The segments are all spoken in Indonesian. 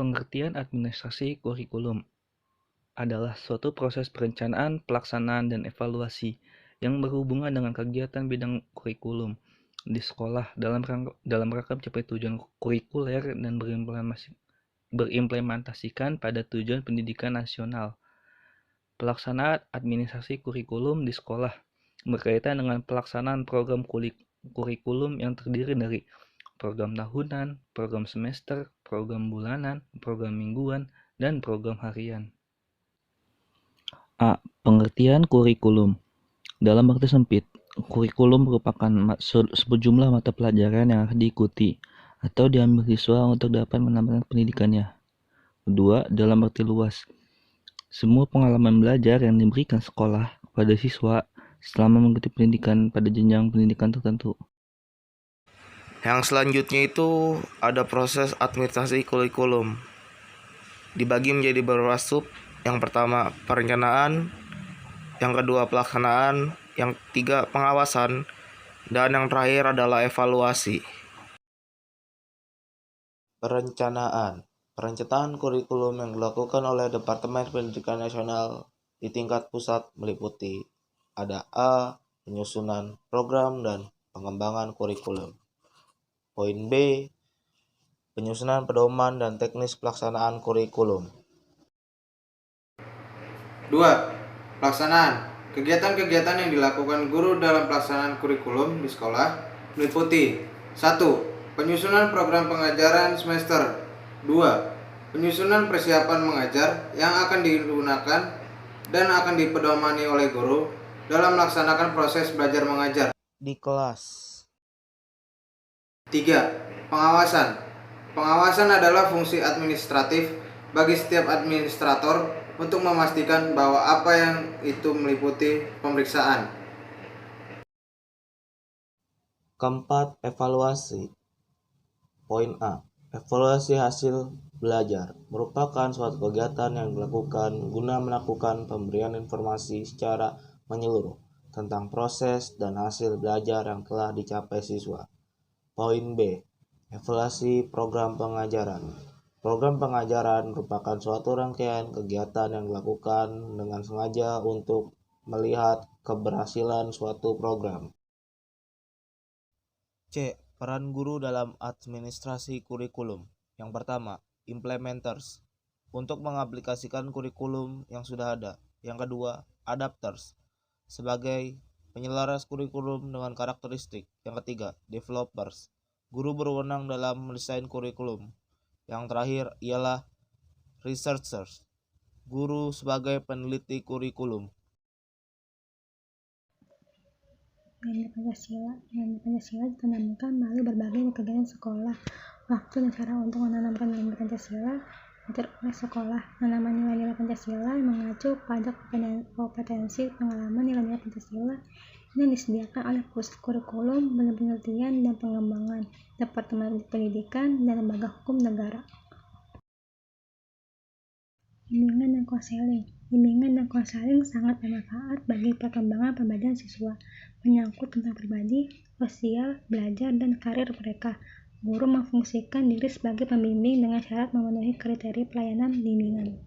Pengertian administrasi kurikulum adalah suatu proses perencanaan, pelaksanaan, dan evaluasi yang berhubungan dengan kegiatan bidang kurikulum di sekolah dalam rangka mencapai tujuan kurikuler dan berimplementasikan pada tujuan pendidikan nasional. Pelaksanaan administrasi kurikulum di sekolah berkaitan dengan pelaksanaan program kurikulum yang terdiri dari program tahunan, program semester, program bulanan, program mingguan, dan program harian. A. Pengertian kurikulum. Dalam arti sempit, kurikulum merupakan sejumlah mata pelajaran yang harus diikuti atau diambil siswa untuk dapat menambahkan pendidikannya. Kedua, dalam arti luas, semua pengalaman belajar yang diberikan sekolah kepada siswa selama mengikuti pendidikan pada jenjang pendidikan tertentu. Yang selanjutnya itu ada proses administrasi kurikulum. Dibagi menjadi beberapa sub. Yang pertama perencanaan, yang kedua pelaksanaan, yang ketiga pengawasan, dan yang terakhir adalah evaluasi. Perencanaan kurikulum yang dilakukan oleh Departemen Pendidikan Nasional di tingkat pusat meliputi ada A. Penyusunan program dan pengembangan kurikulum. Poin B. Penyusunan pedoman dan teknis pelaksanaan kurikulum. 2. Pelaksanaan. Kegiatan-kegiatan yang dilakukan guru dalam pelaksanaan kurikulum di sekolah meliputi 1. Penyusunan program pengajaran semester. 2. Penyusunan persiapan mengajar yang akan digunakan dan akan dipedomani oleh guru dalam melaksanakan proses belajar mengajar Di kelas. 3. Pengawasan. Pengawasan adalah fungsi administratif bagi setiap administrator untuk memastikan bahwa apa yang itu meliputi pemeriksaan. Keempat, evaluasi. Poin A. Evaluasi hasil belajar merupakan suatu kegiatan yang dilakukan guna melakukan pemberian informasi secara menyeluruh tentang proses dan hasil belajar yang telah dicapai siswa. Poin B. Evaluasi program pengajaran. Program pengajaran merupakan suatu rangkaian kegiatan yang dilakukan dengan sengaja untuk melihat keberhasilan suatu program. C. Peran guru dalam administrasi kurikulum. Yang pertama, implementers, untuk mengaplikasikan kurikulum yang sudah ada. Yang kedua, adapters, sebagai penyelaras kurikulum dengan karakteristik. Yang ketiga, developers, guru berwenang dalam mendesain kurikulum. Yang terakhir ialah researchers, guru sebagai peneliti kurikulum. Nilai Pancasila ditanamkan melalui berbagai kegiatan sekolah. Waktu dan cara untuk menanamkan nilai Pancasila diatur oleh sekolah. Penanaman nilai-nilai Pancasila mengacu pada kompetensi pengalaman nilai-nilai Pancasila yang disediakan oleh Pusat Kurikulum, Penelitian dan Pengembangan, Departemen Pendidikan, dan Lembaga Hukum Negara. Bimbingan dan konseling. Bimbingan dan konseling sangat bermanfaat bagi perkembangan pribadi siswa, menyangkut tentang pribadi, sosial, belajar, dan karir mereka. Guru memfungsikan diri sebagai pembimbing dengan syarat memenuhi kriteria pelayanan bimbingan.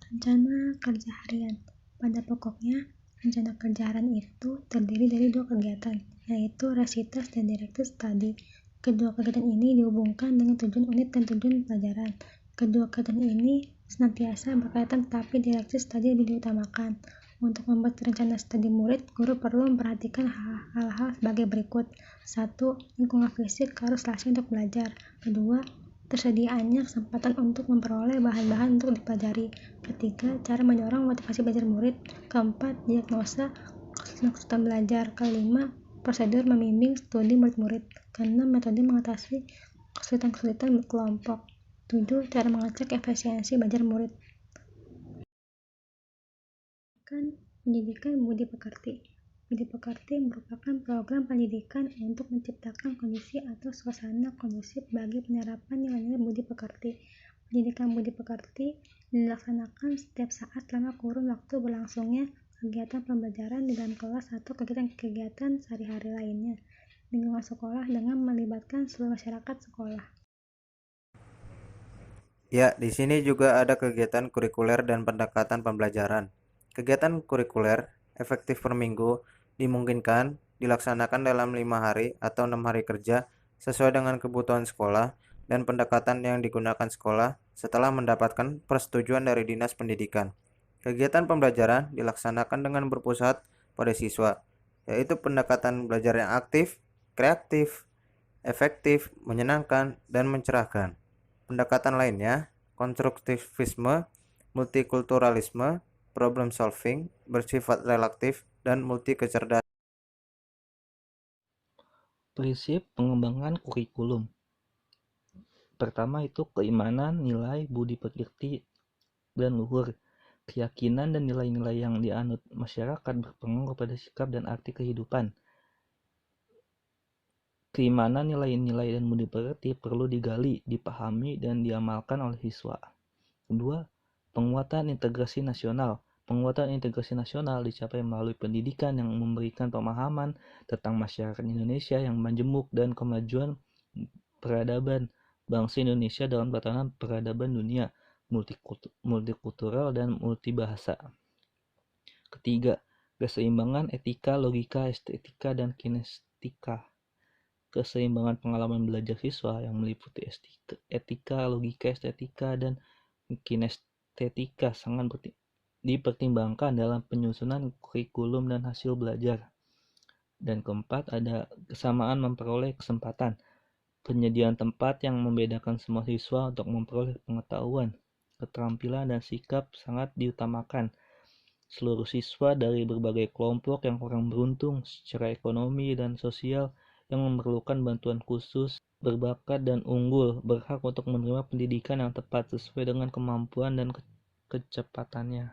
Rencana kerja harian. Pada pokoknya, rencana kerja harian itu terdiri dari dua kegiatan, yaitu resitas dan directed study. Kedua kegiatan ini dihubungkan dengan tujuan unit dan tujuan pelajaran. Kedua kegiatan ini senantiasa berkaitan, tetapi directed study lebih diutamakan. Untuk membuat rencana studi murid, guru perlu memperhatikan hal-hal sebagai berikut. 1. Lingkungan fisik harus layak untuk belajar. Kedua, tersediaannya kesempatan untuk memperoleh bahan-bahan untuk dipelajari. Ketiga, cara mendorong motivasi belajar murid. Keempat, diagnosa kesulitan belajar. Kelima, prosedur membimbing studi murid-murid. Keenam, metode mengatasi kesulitan-kesulitan berkelompok. 7. Cara mengecek efisiensi belajar murid. Pendidikan Budi Pekerti. Budi Pekerti merupakan program pendidikan untuk menciptakan kondisi atau suasana kondusif bagi penerapan nilai-nilai Budi Pekerti. Pendidikan Budi Pekerti dilaksanakan setiap saat selama kurun waktu berlangsungnya kegiatan pembelajaran di dalam kelas atau kegiatan sehari-hari lainnya di lingkungan sekolah dengan melibatkan seluruh masyarakat sekolah. Ya, di sini juga ada kegiatan kurikuler dan pendekatan pembelajaran. Kegiatan kurikuler efektif per minggu dimungkinkan dilaksanakan dalam 5 hari atau 6 hari kerja sesuai dengan kebutuhan sekolah dan pendekatan yang digunakan sekolah setelah mendapatkan persetujuan dari Dinas Pendidikan. Kegiatan pembelajaran dilaksanakan dengan berpusat pada siswa, yaitu pendekatan belajar yang aktif, kreatif, efektif, menyenangkan, dan mencerahkan. Pendekatan lainnya, konstruktivisme, multikulturalisme, problem solving, bersifat relatif, dan multi kecerdasan. Prinsip pengembangan kurikulum. Pertama itu keimanan, nilai, budi pekerti, dan luhur. Keyakinan dan nilai-nilai yang dianut masyarakat berpengaruh pada sikap dan arti kehidupan. Keimanan, nilai-nilai, dan budi pekerti perlu digali, dipahami, dan diamalkan oleh siswa. Kedua, penguatan integrasi nasional. Penguatan integrasi nasional dicapai melalui pendidikan yang memberikan pemahaman tentang masyarakat Indonesia yang majemuk dan kemajuan peradaban bangsa Indonesia dalam tatanan peradaban dunia, multikultural dan multibahasa. Ketiga, keseimbangan etika, logika, estetika, dan kinestetika. Keseimbangan pengalaman belajar siswa yang meliputi etika, logika, estetika, dan kinestetika sangat dipertimbangkan dalam penyusunan kurikulum dan hasil belajar. Dan keempat, ada kesamaan memperoleh kesempatan. Penyediaan tempat yang membedakan semua siswa untuk memperoleh pengetahuan, keterampilan, dan sikap sangat diutamakan. Seluruh siswa dari berbagai kelompok yang kurang beruntung secara ekonomi dan sosial yang memerlukan bantuan khusus, berbakat dan unggul berhak untuk menerima pendidikan yang tepat sesuai dengan kemampuan dan kecepatannya.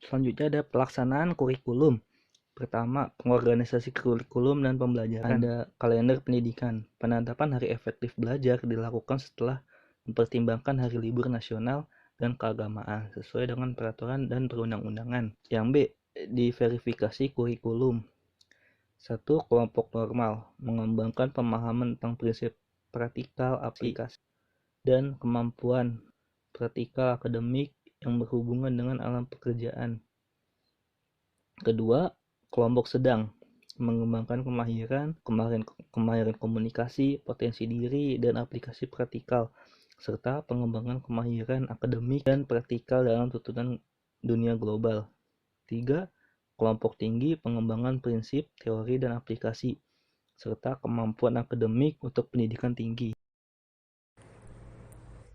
Selanjutnya ada pelaksanaan kurikulum. Pertama, pengorganisasi kurikulum dan pembelajaran. Ada kalender pendidikan. Penetapan hari efektif belajar dilakukan setelah mempertimbangkan hari libur nasional dan keagamaan sesuai dengan peraturan dan perundang-undangan. Yang B, diverifikasi kurikulum. 1. Kelompok normal, mengembangkan pemahaman tentang prinsip praktikal aplikasi dan kemampuan praktikal akademik yang berhubungan dengan alam pekerjaan. Kedua, kelompok sedang, mengembangkan kemahiran komunikasi, potensi diri, dan aplikasi praktikal, serta pengembangan kemahiran akademik dan praktikal dalam tuntutan dunia global. 3. Kelompok tinggi, pengembangan prinsip, teori, dan aplikasi, serta kemampuan akademik untuk pendidikan tinggi.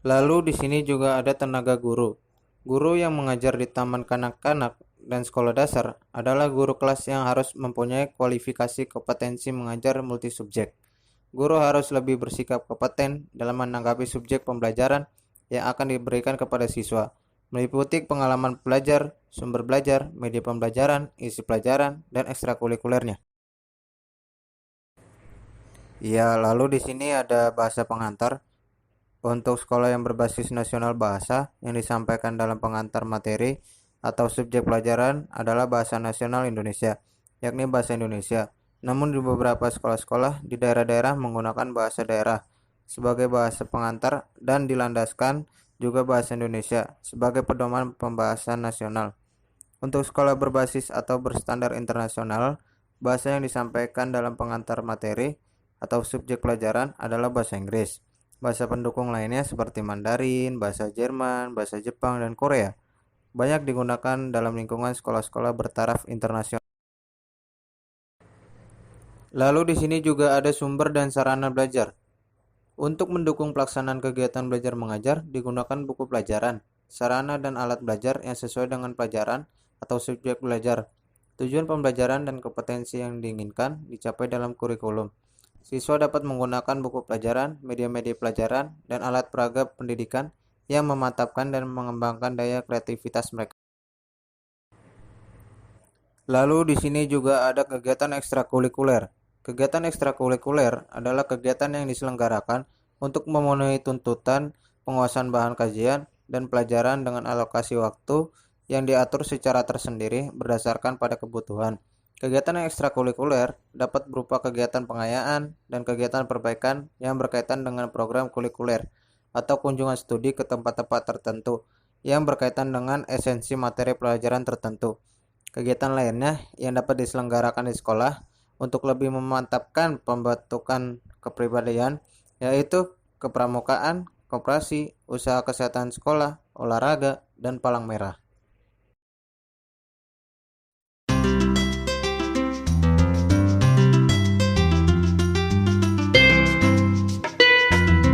Lalu di sini juga ada tenaga guru. Guru yang mengajar di taman kanak-kanak dan sekolah dasar adalah guru kelas yang harus mempunyai kualifikasi kompetensi mengajar multisubjek. Guru harus lebih bersikap kompeten dalam menanggapi subjek pembelajaran yang akan diberikan kepada siswa, meliputi pengalaman belajar, sumber belajar, media pembelajaran, isi pelajaran, dan ekstrakurikulernya. Ya, lalu di sini ada bahasa pengantar. Untuk sekolah yang berbasis nasional bahasa yang disampaikan dalam pengantar materi atau subjek pelajaran adalah bahasa nasional Indonesia, yakni bahasa Indonesia. Namun di beberapa sekolah-sekolah di daerah-daerah menggunakan bahasa daerah sebagai bahasa pengantar dan dilandaskan juga bahasa Indonesia sebagai pedoman pembahasan nasional. Untuk sekolah berbasis atau berstandar internasional, bahasa yang disampaikan dalam pengantar materi atau subjek pelajaran adalah bahasa Inggris. Bahasa pendukung lainnya seperti Mandarin, bahasa Jerman, bahasa Jepang, dan Korea banyak digunakan dalam lingkungan sekolah-sekolah bertaraf internasional. Lalu di sini juga ada sumber dan sarana belajar. Untuk mendukung pelaksanaan kegiatan belajar mengajar digunakan buku pelajaran, sarana dan alat belajar yang sesuai dengan pelajaran atau subjek belajar. Tujuan pembelajaran dan kompetensi yang diinginkan dicapai dalam kurikulum. Siswa dapat menggunakan buku pelajaran, media-media pelajaran, dan alat peraga pendidikan yang memantapkan dan mengembangkan daya kreativitas mereka. Lalu di sini juga ada kegiatan ekstrakurikuler. Kegiatan ekstrakurikuler adalah kegiatan yang diselenggarakan untuk memenuhi tuntutan penguasaan bahan kajian dan pelajaran dengan alokasi waktu yang diatur secara tersendiri berdasarkan pada kebutuhan. Kegiatan ekstrakurikuler dapat berupa kegiatan pengayaan dan kegiatan perbaikan yang berkaitan dengan program kurikuler atau kunjungan studi ke tempat-tempat tertentu yang berkaitan dengan esensi materi pelajaran tertentu. Kegiatan lainnya yang dapat diselenggarakan di sekolah untuk lebih memantapkan pembentukan kepribadian yaitu kepramukaan, koperasi, usaha kesehatan sekolah, olahraga, dan palang merah.